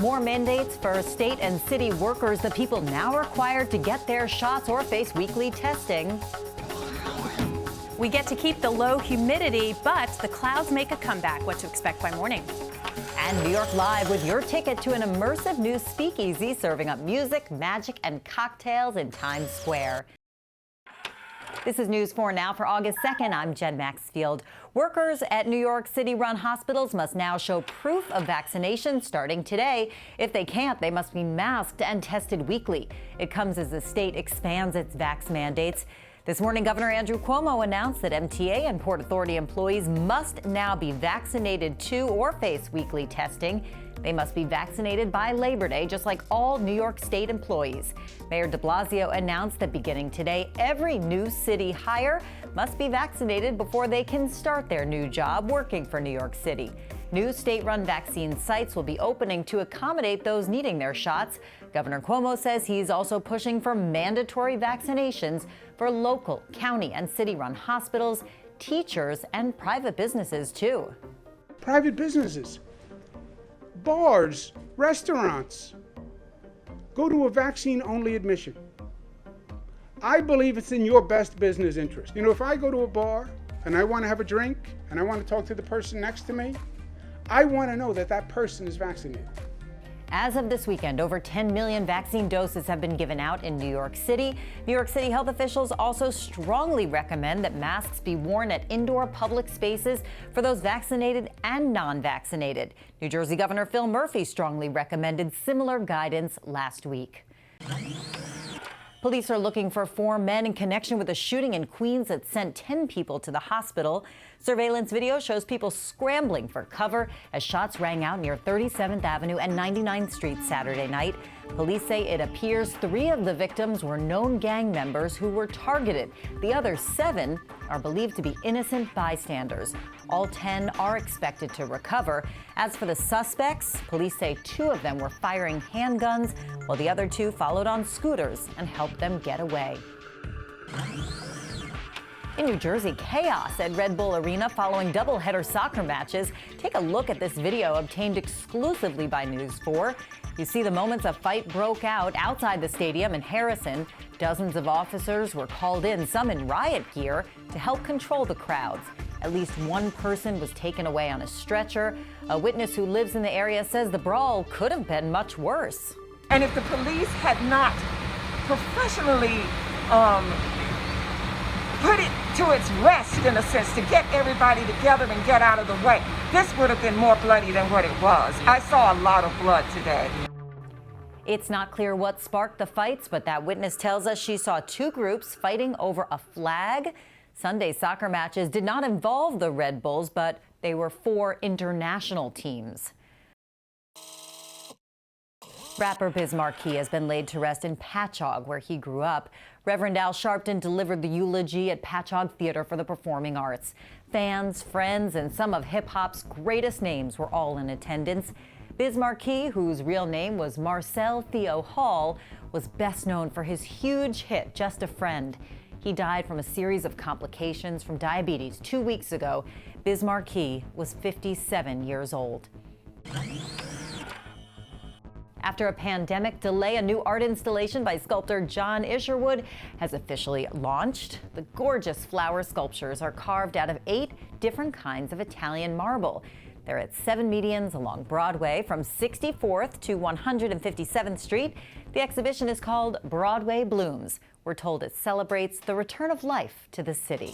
More mandates for state and city workers. The people now required to get their shots or face weekly testing. We get to keep the low humidity, but the clouds make a comeback. What to expect by morning. And New York Live with your ticket to an immersive new speakeasy serving up music, magic, and cocktails in Times Square. This is News 4 Now for August 2nd. I'm Jen Maxfield. Workers at New York City-run hospitals must now show proof of vaccination starting today. If they can't, they must be masked and tested weekly. It comes as the state expands its vax mandates. This morning, Governor Andrew Cuomo announced that MTA and Port Authority employees must now be vaccinated to or face weekly testing. They must be vaccinated by Labor Day, just like all New York State employees. Mayor de Blasio announced that beginning today, every new city hire must be vaccinated before they can start their new job working for New York City. New state-run vaccine sites will be opening to accommodate those needing their shots. Governor Cuomo says he's also pushing for mandatory vaccinations for local, county, and city-run hospitals, teachers, and private businesses, too. Private businesses, bars, restaurants, go to a vaccine-only admission. I believe it's in your best business interest. You know, if I go to a bar and I want to have a drink and I want to talk to the person next to me, I want to know that that person is vaccinated. As of this weekend, over 10 million vaccine doses have been given out in New York City. New York City health officials also strongly recommend that masks be worn at indoor public spaces for those vaccinated and non-vaccinated. New Jersey Governor Phil Murphy strongly recommended similar guidance last week. Police are looking for 4 men in connection with a shooting in Queens that sent 10 people to the hospital. Surveillance video shows people scrambling for cover as shots rang out near 37th Avenue and 99th Street Saturday night. Police say it appears 3 of the victims were known gang members who were targeted. The other 7 are believed to be innocent bystanders. All 10 are expected to recover. As for the suspects, police say 2 of them were firing handguns, while the other 2 followed on scooters and helped them get away. In New Jersey, chaos at Red Bull Arena following doubleheader soccer matches. Take a look at this video obtained exclusively by News 4. You see the moments a fight broke out outside the stadium in Harrison. Dozens of officers were called in, some in riot gear, to help control the crowds. At least 1 person was taken away on a stretcher. A witness who lives in the area says the brawl could have been much worse. And if the police had not professionally put it to its rest, in a sense, to get everybody together and get out of the way, this would have been more bloody than what it was. I saw a lot of blood today. It's not clear what sparked the fights, but that witness tells us she saw 2 groups fighting over a flag. Sunday's soccer matches did not involve the Red Bulls, but they were 4 international teams. Rapper Biz Markie has been laid to rest in Patchogue, where he grew up. Reverend Al Sharpton delivered the eulogy at Patchogue Theater for the Performing Arts. Fans, friends, and some of hip-hop's greatest names were all in attendance. Biz Markie, whose real name was Marcel Theo Hall, was best known for his huge hit, Just a Friend. He died from a series of complications from diabetes 2 weeks ago. Biz Markie was 57 years old. After a pandemic delay, a new art installation by sculptor John Isherwood has officially launched. The gorgeous flower sculptures are carved out of 8 different kinds of Italian marble. They're at 7 medians along Broadway from 64th to 157th Street. The exhibition is called Broadway Blooms. We're told it celebrates the return of life to the city.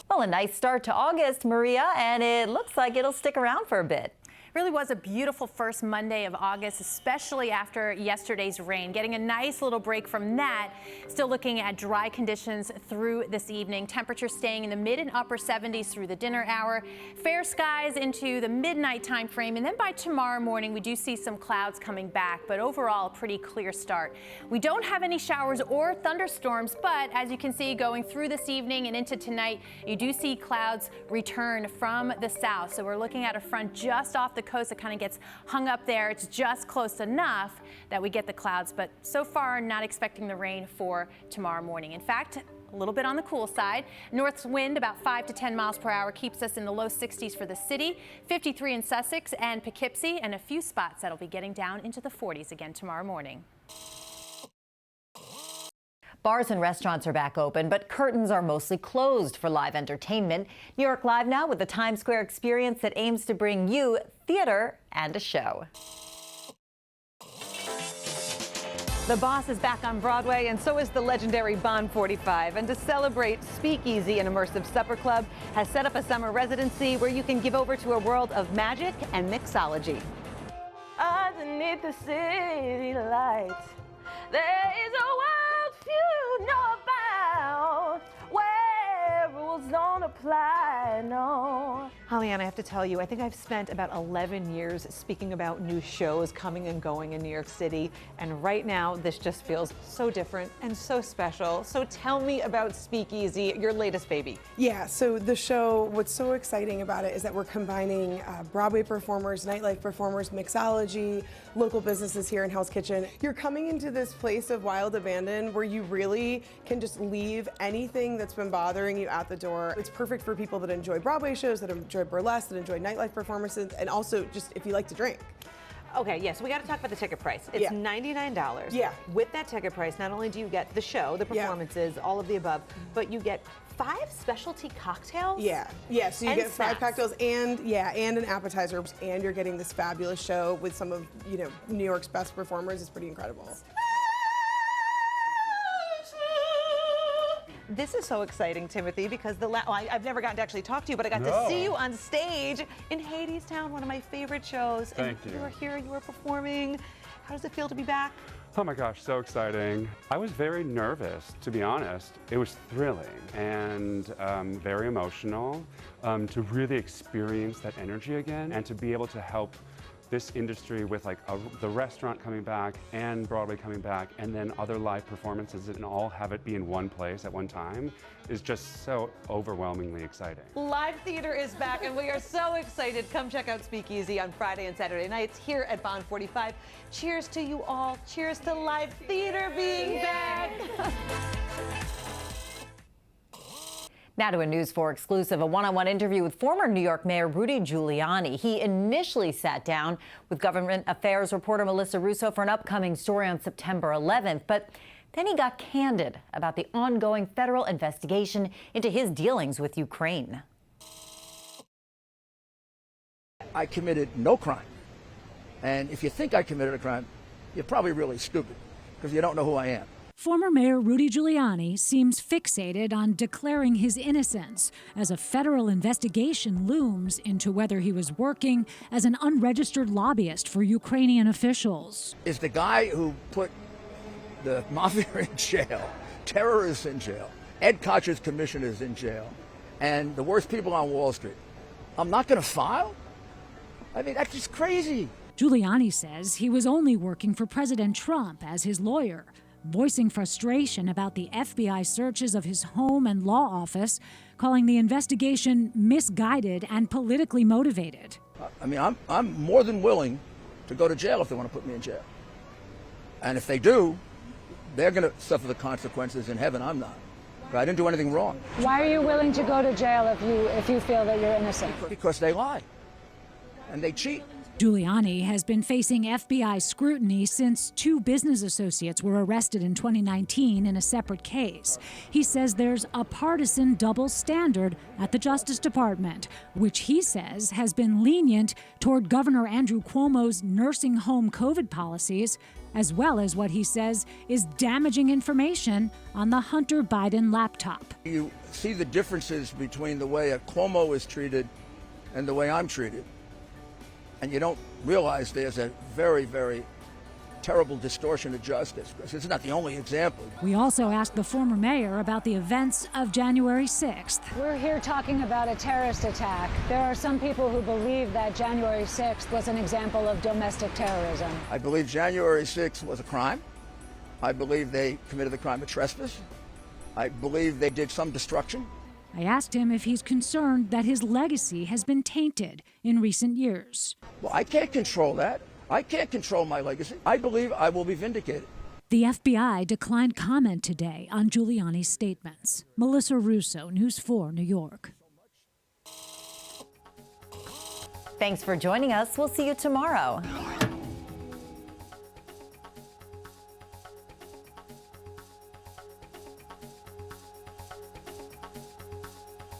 Well, a nice start to August, Maria, and it looks like it'll stick around for a bit. Really was a beautiful first Monday of August, especially after yesterday's rain. Getting a nice little break from that. Still looking at dry conditions through this evening. Temperatures staying in the mid and upper 70s through the dinner hour. Fair skies into the midnight time frame. And then by tomorrow morning, we do see some clouds coming back, but overall a pretty clear start. We don't have any showers or thunderstorms, but as you can see going through this evening and into tonight, you do see clouds return from the south. So we're looking at a front just off the coast that kind of gets hung up there. It's just close enough that we get the clouds, but so far not expecting the rain for tomorrow morning. In fact, a little bit on the cool side. North wind about 5 to 10 miles per hour keeps us in the low 60s for the city, 53 in Sussex and Poughkeepsie, and a few spots that'll be getting down into the 40s again tomorrow morning. Bars and restaurants are back open, but curtains are mostly closed for live entertainment. New York Live now with the Times Square experience that aims to bring you theater and a show. The Boss is back on Broadway, and so is the legendary Bond 45. And to celebrate, Speakeasy, an immersive supper club, has set up a summer residency where you can give over to a world of magic and mixology. Underneath the city lights, there is a world few know about, where rules don't apply, no. Holly-Ann, I have to tell you, I think I've spent about 11 years speaking about new shows coming and going in New York City, and right now this just feels so different and so special. So tell me about Speakeasy, your latest baby. Yeah, so the show, what's so exciting about it is that we're combining Broadway performers, nightlife performers, mixology, local businesses here in Hell's Kitchen. You're coming into this place of wild abandon where you really can just leave anything that's been bothering you at the door. It's perfect for people that enjoy Broadway shows, that enjoy burlesque, that enjoy nightlife performances, and also just if you like to drink. Okay, yes, we got to talk about the ticket price. It's $99. Yeah. With that ticket price, not only do you get the show, the performances, all of the above, but you get 5 specialty cocktails. Yeah, so you get snacks. 5 cocktails and an appetizer, and you're getting this fabulous show with some of New York's best performers. It's pretty incredible. This is so exciting, Timothy, because I've never gotten to actually talk to you, but I got to see you on stage in Hadestown, one of my favorite shows. Thank you. You were here, you were performing. How does it feel to be back? Oh my gosh, so exciting. I was very nervous, to be honest. It was thrilling and very emotional to really experience that energy again and to be able to help this industry with the restaurant coming back and Broadway coming back and then other live performances and all have it be in one place at one time is just so overwhelmingly exciting. Live theater is back and we are so excited. Come check out Speakeasy on Friday and Saturday nights here at Bond 45. Cheers to you all. Cheers to live theater being back. Now to a News 4 exclusive, a one-on-one interview with former New York Mayor Rudy Giuliani. He initially sat down with government affairs reporter Melissa Russo for an upcoming story on September 11th, but then he got candid about the ongoing federal investigation into his dealings with Ukraine. I committed no crime. And if you think I committed a crime, you're probably really stupid because you don't know who I am. Former Mayor Rudy Giuliani seems fixated on declaring his innocence as a federal investigation looms into whether he was working as an unregistered lobbyist for Ukrainian officials. Is the guy who put the mafia in jail, terrorists in jail, Ed Koch's commissioners in jail, and the worst people on Wall Street. I'm not going to file? I mean, that's just crazy. Giuliani says he was only working for President Trump as his lawyer, voicing frustration about the FBI searches of his home and law office, calling the investigation misguided and politically motivated. I mean, I'm more than willing to go to jail if they want to put me in jail. And if they do, they're going to suffer the consequences in heaven. I'm not. I didn't do anything wrong. Why are you willing to go to jail if you feel that you're innocent? Because they lie and they cheat. Giuliani has been facing FBI scrutiny since 2 business associates were arrested in 2019 in a separate case. He says there's a partisan double standard at the Justice Department, which he says has been lenient toward Governor Andrew Cuomo's nursing home COVID policies, as well as what he says is damaging information on the Hunter Biden laptop. You see the differences between the way a Cuomo is treated and the way I'm treated. And you don't realize there's a very, very terrible distortion of justice, because it's not the only example. We also asked the former mayor about the events of January 6th. We're here talking about a terrorist attack. There are some people who believe that January 6th was an example of domestic terrorism. I believe January 6th was a crime. I believe they committed the crime of trespass. I believe they did some destruction. I asked him if he's concerned that his legacy has been tainted in recent years. Well, I can't control that. I can't control my legacy. I believe I will be vindicated. The FBI declined comment today on Giuliani's statements. Melissa Russo, News 4, New York. Thanks for joining us. We'll see you tomorrow.